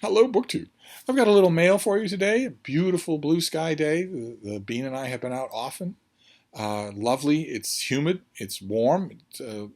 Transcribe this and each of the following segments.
Hello, BookTube. I've got a little mail for you today. A beautiful blue sky day. The Bean and I have been out often. Lovely. It's humid. It's warm. It's, in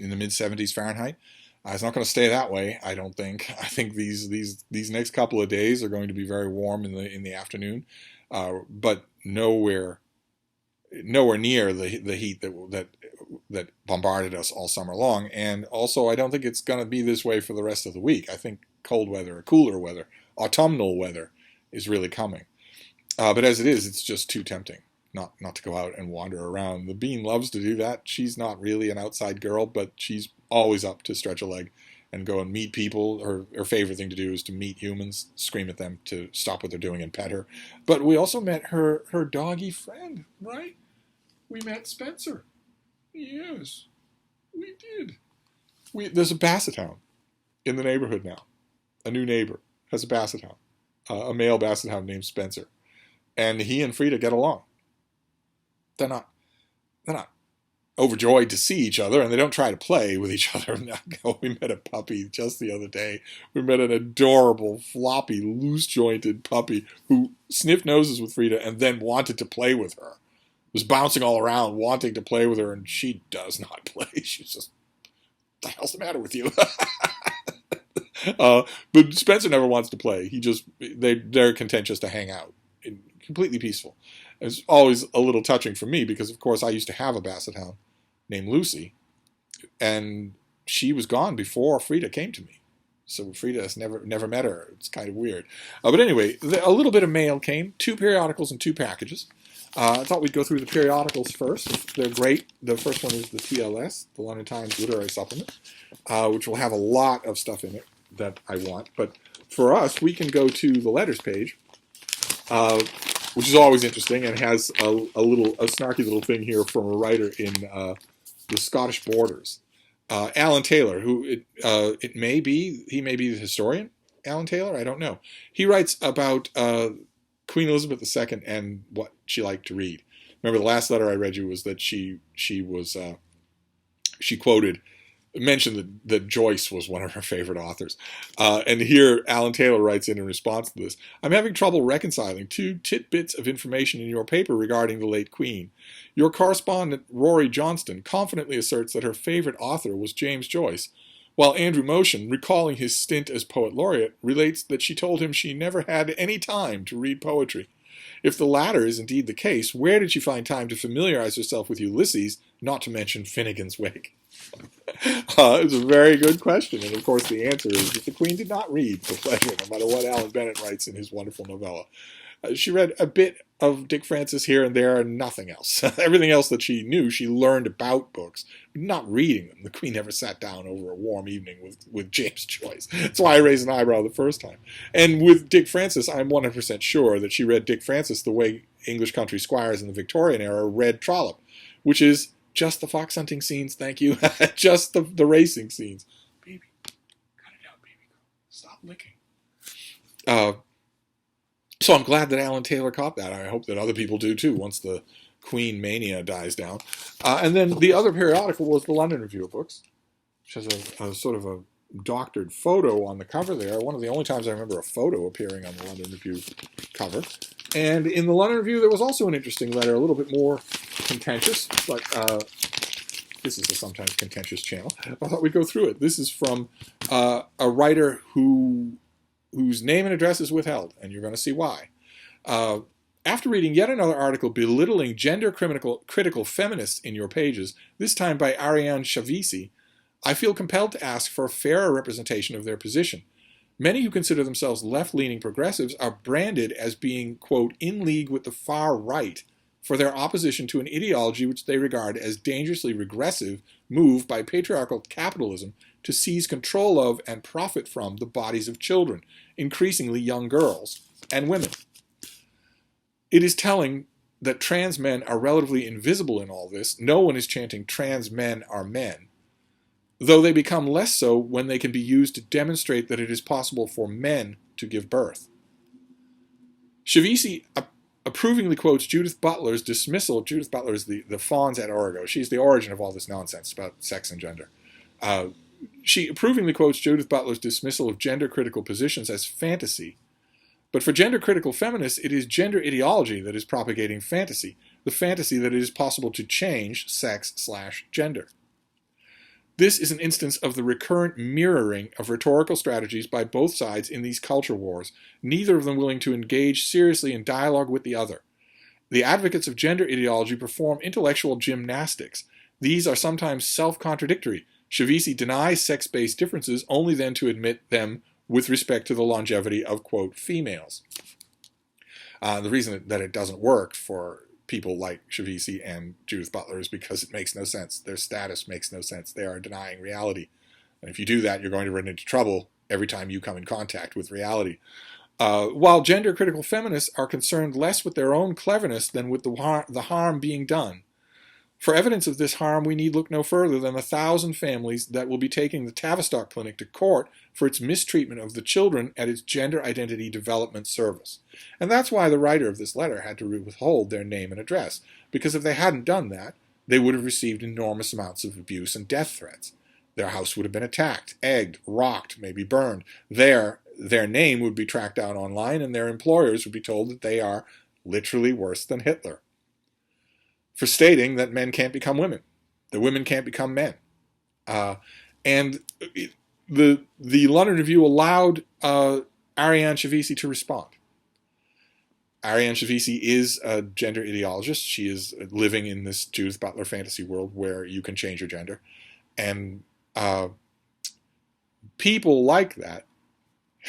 the mid 70s Fahrenheit. It's not going to stay that way, I don't think. I think these next couple of days are going to be very warm in the afternoon, but nowhere near the heat that bombarded us all summer long. And also, I don't think it's going to be this way for the rest of the week. I think cold weather, cooler weather, autumnal weather is really coming. But as it is, it's just too tempting not to go out and wander around. The Bean loves to do that. She's not really an outside girl, but she's always up to stretch a leg and go and meet people. Her favorite thing to do is to meet humans, scream at them to stop what they're doing and pet her. But we also met her doggy friend, right? We met Spencer. Yes, we did. There's a basset hound in the neighborhood now. A new neighbor has a basset hound, a male basset hound named Spencer. And he and Frida get along. They're not overjoyed to see each other, and they don't try to play with each other. We met a puppy just the other day. We met an adorable, floppy, loose-jointed puppy who sniffed noses with Frida and then wanted to play with her. Was bouncing all around, wanting to play with her, and she does not play. She's just, what the hell's the matter with you? But Spencer never wants to play. They're content just to hang out. Completely peaceful. It's always a little touching for me because, of course, I used to have a basset hound named Lucy, and she was gone before Frida came to me. So Frida has never met her. It's kind of weird. But anyway, a little bit of mail came, 2 periodicals and 2 packages. I thought we'd go through the periodicals first. They're great. The first one is the TLS, the London Times Literary Supplement, which will have a lot of stuff in it that I want. But for us, we can go to the letters page, which is always interesting and has a snarky little thing here from a writer in the Scottish Borders, Alan Taylor, who he may be the historian, Alan Taylor. I don't know. He writes about Queen Elizabeth II and what she liked to read. Remember, the last letter I read you was that she mentioned that Joyce was one of her favorite authors. And here Alan Taylor writes in response to this, I'm having trouble reconciling 2 tidbits of information in your paper regarding the late Queen. Your correspondent, Rory Johnston, confidently asserts that her favorite author was James Joyce, while Andrew Motion, recalling his stint as poet laureate, relates that she told him she never had any time to read poetry. If the latter is indeed the case, where did she find time to familiarize herself with Ulysses, not to mention Finnegan's Wake? It's a very good question, and of course the answer is that the Queen did not read for pleasure, no matter what Alan Bennett writes in his wonderful novella. She read a bit of Dick Francis here and there, and nothing else. Everything else that she knew, she learned about books, but not reading them. The Queen never sat down over a warm evening with James Joyce. That's why I raised an eyebrow the first time. And with Dick Francis, I'm 100% sure that she read Dick Francis the way English country squires in the Victorian era read Trollope, which is just the fox hunting scenes, thank you. Just the racing scenes. Baby, cut it out, baby. Stop licking. So I'm glad that Alan Taylor caught that. I hope that other people do too once the Queen mania dies down. And then the other periodical was the London Review of Books, which has a sort of a doctored photo on the cover there. One of the only times I remember a photo appearing on the London Review cover. And in the London Review, there was also an interesting letter, a little bit more contentious, but this is a sometimes contentious channel. I thought we'd go through it. This is from a writer whose name and address is withheld, and you're going to see why. After reading yet another article belittling gender-critical feminists in your pages, this time by Ariane Chavisi, I feel compelled to ask for a fairer representation of their position. Many who consider themselves left-leaning progressives are branded as being, quote, in league with the far right for their opposition to an ideology which they regard as dangerously regressive move by patriarchal capitalism to seize control of and profit from the bodies of children, increasingly young girls and women. It is telling that trans men are relatively invisible in all this. No one is chanting trans men are men, though they become less so when they can be used to demonstrate that it is possible for men to give birth. Chavisi approvingly quotes Judith Butler's dismissal. Judith Butler is the Fawns at Origo. She's the origin of all this nonsense about sex and gender. She approvingly quotes Judith Butler's dismissal of gender-critical positions as fantasy. But for gender-critical feminists, it is gender ideology that is propagating fantasy, the fantasy that it is possible to change sex/gender. This is an instance of the recurrent mirroring of rhetorical strategies by both sides in these culture wars, neither of them willing to engage seriously in dialogue with the other. The advocates of gender ideology perform intellectual gymnastics. These are sometimes self-contradictory. Shavisi denies sex-based differences only then to admit them with respect to the longevity of, quote, females. The reason that it doesn't work for people like Shavisi and Judith Butler is because it makes no sense. Their status makes no sense. They are denying reality. And if you do that, you're going to run into trouble every time you come in contact with reality. While gender-critical feminists are concerned less with their own cleverness than with the harm being done. For evidence of this harm, we need look no further than 1,000 families that will be taking the Tavistock Clinic to court for its mistreatment of the children at its Gender Identity Development Service. And that's why the writer of this letter had to withhold their name and address, because if they hadn't done that, they would have received enormous amounts of abuse and death threats. Their house would have been attacked, egged, rocked, maybe burned. Their name would be tracked down online, and their employers would be told that they are literally worse than Hitler. For stating that men can't become women, that women can't become men. And the London Review allowed Ariane Shavisi to respond. Ariane Shavisi is a gender ideologist. She is living in this Judith Butler fantasy world where you can change your gender. And people like that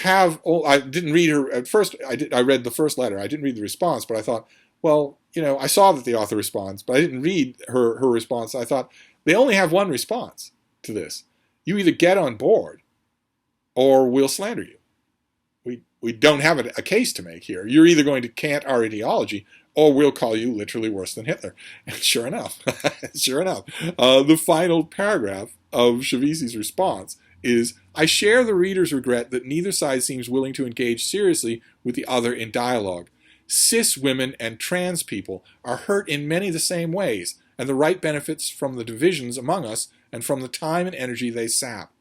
have... I didn't read her... At first, I read the first letter. I didn't read the response, but I thought, well, I saw that the author responds, but I didn't read her response. I thought, they only have one response to this. You either get on board, or we'll slander you. We don't have a case to make here. You're either going to cant our ideology, or we'll call you literally worse than Hitler. And sure enough, the final paragraph of Shavisi's response is, I share the reader's regret that neither side seems willing to engage seriously with the other in dialogue. Cis women and trans people are hurt in many the same ways, and the right benefits from the divisions among us and from the time and energy they sap.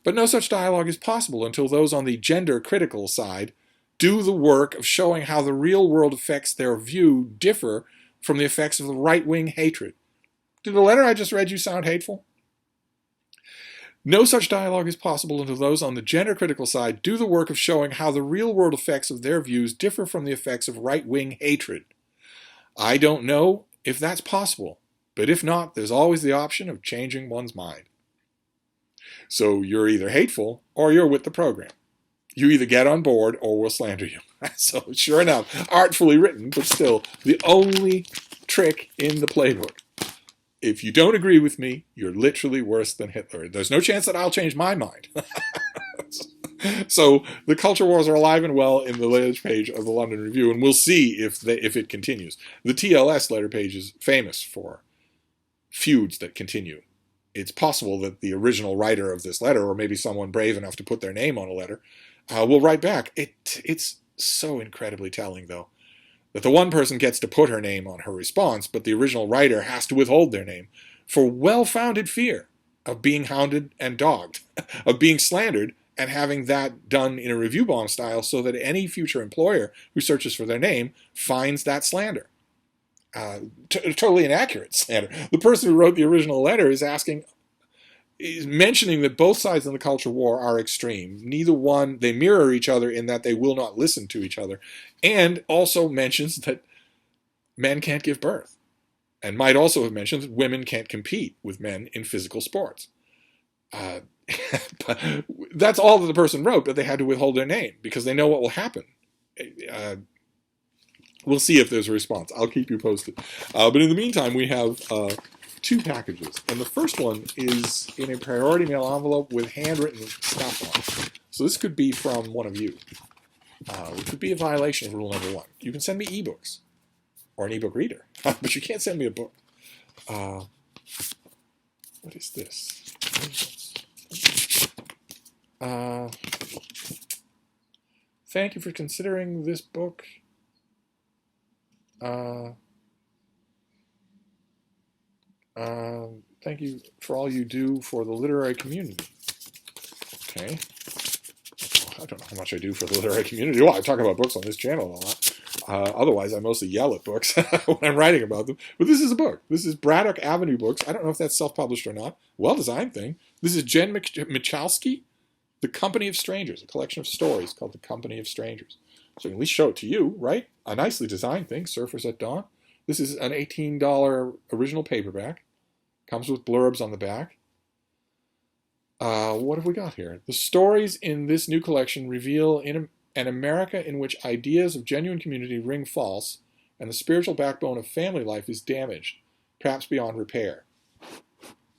But no such dialogue is possible until those on the gender-critical side do the work of showing how the real-world effects their view differ from the effects of the right-wing hatred. Did the letter I just read you sound hateful? No such dialogue is possible until those on the gender-critical side do the work of showing how the real-world effects of their views differ from the effects of right-wing hatred. I don't know if that's possible, but if not, there's always the option of changing one's mind. So you're either hateful or you're with the program. You either get on board or we'll slander you. So sure enough, artfully written, but still the only trick in the playbook. If you don't agree with me, you're literally worse than Hitler. There's no chance that I'll change my mind. So the culture wars are alive and well in the latest page of the London Review, and we'll see if it continues. The TLS letter page is famous for feuds that continue. It's possible that the original writer of this letter, or maybe someone brave enough to put their name on a letter, will write back. It's so incredibly telling, though, that the one person gets to put her name on her response, but the original writer has to withhold their name for well-founded fear of being hounded and dogged, of being slandered, and having that done in a review bomb style so that any future employer who searches for their name finds that slander. Totally inaccurate slander. The person who wrote the original letter is mentioning that both sides in the culture war are extreme. Neither one, they mirror each other in that they will not listen to each other, and also mentions that men can't give birth, and might also have mentioned that women can't compete with men in physical sports. But that's all that the person wrote, but they had to withhold their name because they know what will happen. We'll see if there's a response. I'll keep you posted. But in the meantime, we have two packages. And the first one is in a priority mail envelope with handwritten stuff on it. So this could be from one of you. It could be a violation of rule number 1. You can send me ebooks or an ebook reader, but you can't send me a book. What is this? Thank you for considering this book. Thank you for all you do for the literary community. Okay. I don't know how much I do for the literary community. Well, I talk about books on this channel a lot. Otherwise, I mostly yell at books when I'm writing about them. But this is a book. This is Braddock Avenue Books. I don't know if that's self-published or not. Well-designed thing. This is Jen Michalski, The Company of Strangers, a collection of stories called The Company of Strangers. So I can at least show it to you, right? A nicely designed thing, Surfers at Dawn. This is an $18 original paperback. Comes with blurbs on the back. What have we got here? The stories in this new collection reveal an America in which ideas of genuine community ring false and the spiritual backbone of family life is damaged, perhaps beyond repair.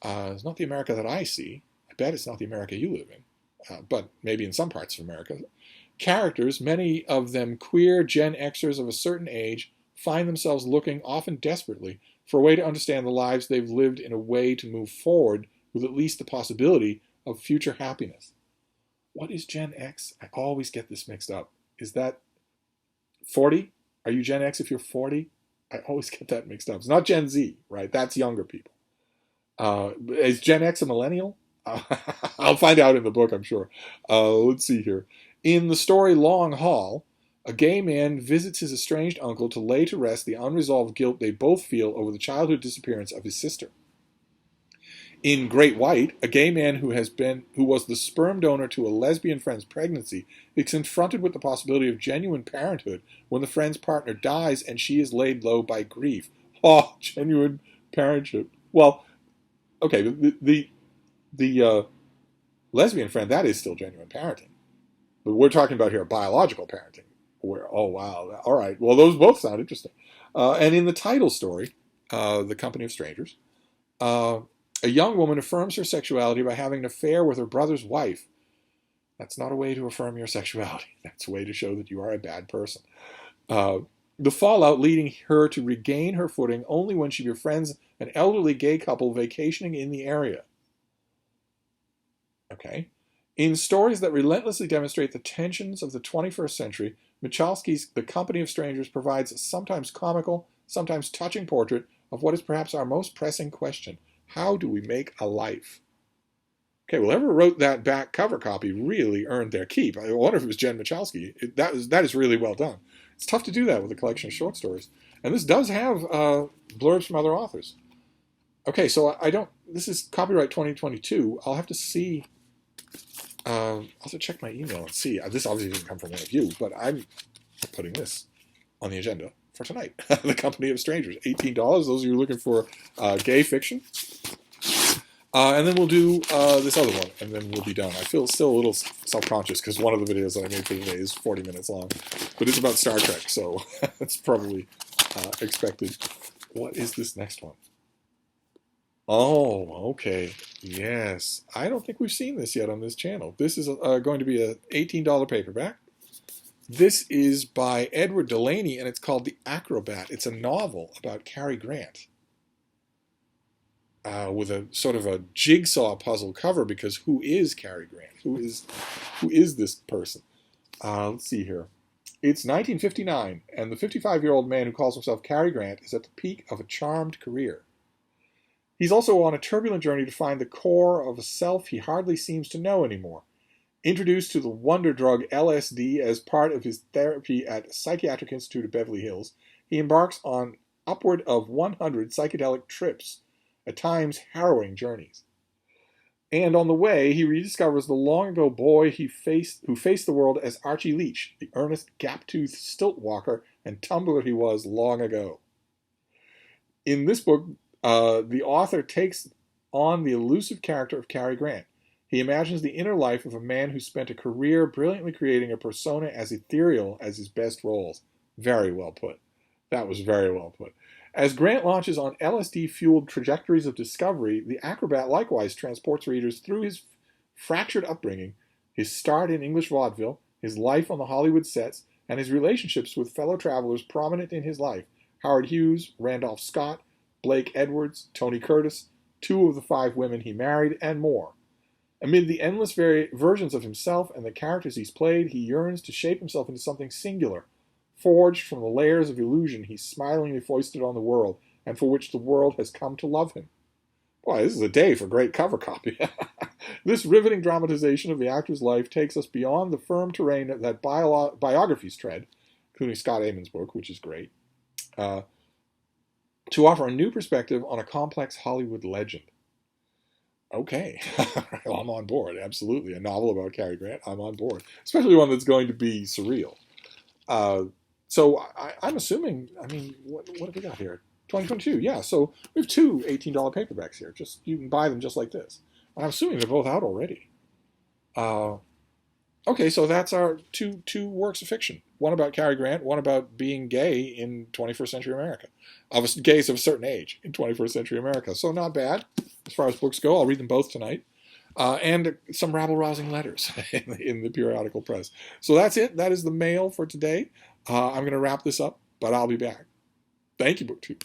It's not the America that I see. I bet it's not the America you live in, but maybe in some parts of America. Characters, many of them queer Gen Xers of a certain age, find themselves looking, often desperately, for a way to understand the lives they've lived in a way to move forward with at least the possibility of future happiness. What is Gen X? I always get this mixed up. Is that 40? Are you Gen X if you're 40? I always get that mixed up. It's not Gen Z, right? That's younger people. Is Gen X a millennial? I'll find out in the book, I'm sure. Let's see here. In the story Long Haul, a gay man visits his estranged uncle to lay to rest the unresolved guilt they both feel over the childhood disappearance of his sister. In Great White, a gay man who was the sperm donor to a lesbian friend's pregnancy is confronted with the possibility of genuine parenthood when the friend's partner dies and she is laid low by grief. Oh, genuine parenthood. Well, okay, the lesbian friend, that is still genuine parenting. But we're talking about here biological parenting. Where, oh, wow. All right. Well, those both sound interesting. And in the title story, The Company of Strangers, a young woman affirms her sexuality by having an affair with her brother's wife. That's not a way to affirm your sexuality. That's a way to show that you are a bad person. The fallout leading her to regain her footing only when she befriends an elderly gay couple vacationing in the area. Okay. In stories that relentlessly demonstrate the tensions of the 21st century, Michalski's The Company of Strangers provides a sometimes comical, sometimes touching portrait of what is perhaps our most pressing question. How do we make a life? Okay, well, whoever wrote that back cover copy really earned their keep. I wonder if it was Jen Michalski. That is really well done. It's tough to do that with a collection of short stories. And this does have blurbs from other authors. Okay, so this is copyright 2022. I'll have to see, I'll have to check my email and see. This obviously didn't come from one of you, but I'm putting this on the agenda for tonight. The Company of Strangers, $18. Those of you looking for gay fiction. And then we'll do this other one, and then we'll be done. I feel still a little self-conscious because one of the videos that I made for today is 40 minutes long. But it's about Star Trek, so it's probably expected. What is this next one? Oh, okay. Yes. I don't think we've seen this yet on this channel. This is going to be an $18 paperback. This is by Edward Delaney, and it's called The Acrobat. It's a novel about Cary Grant. With a sort of a jigsaw puzzle cover, because who is Cary Grant? Who is this person? Let's see here. It's 1959, and the 55-year-old man who calls himself Cary Grant is at the peak of a charmed career. He's also on a turbulent journey to find the core of a self he hardly seems to know anymore. Introduced to the wonder drug LSD as part of his therapy at Psychiatric Institute of Beverly Hills, he embarks on upward of 100 psychedelic trips, at times harrowing journeys. And on the way, he rediscovers the long-ago boy who faced the world as Archie Leach, the earnest, gap-toothed stilt walker and tumbler he was long ago. In this book, the author takes on the elusive character of Cary Grant. He imagines the inner life of a man who spent a career brilliantly creating a persona as ethereal as his best roles. Very well put. That was very well put. As Grant launches on LSD-fueled trajectories of discovery, the Acrobat likewise transports readers through his fractured upbringing, his start in English vaudeville, his life on the Hollywood sets, and his relationships with fellow travelers prominent in his life: Howard Hughes, Randolph Scott, Blake Edwards, Tony Curtis, 2 of the 5 women he married, and more. Amid the endless versions of himself and the characters he's played, he yearns to shape himself into something singular, forged from the layers of illusion he's smilingly foisted on the world, and for which the world has come to love him. Boy, this is a day for great cover copy. This riveting dramatization of the actor's life takes us beyond the firm terrain that biographies tread, including Scott Eamon's book, which is great, uh, to offer a new perspective on a complex Hollywood legend. Okay, well, I'm on board. Absolutely, a novel about Cary Grant. I'm on board, especially one that's going to be surreal. Uh, so I'm assuming. I mean, what have we got here? 2022. Yeah. So we have two $18 paperbacks here. Just you can buy them just like this. And I'm assuming they're both out already. Uh, okay, so that's our two works of fiction. One about Cary Grant. One about being gay in 21st century America. Gays of a certain age in 21st century America. So not bad as far as books go. I'll read them both tonight. And some rabble-rousing letters in the periodical press. So that's it. That is the mail for today. I'm going to wrap this up, but I'll be back. Thank you, BookTube.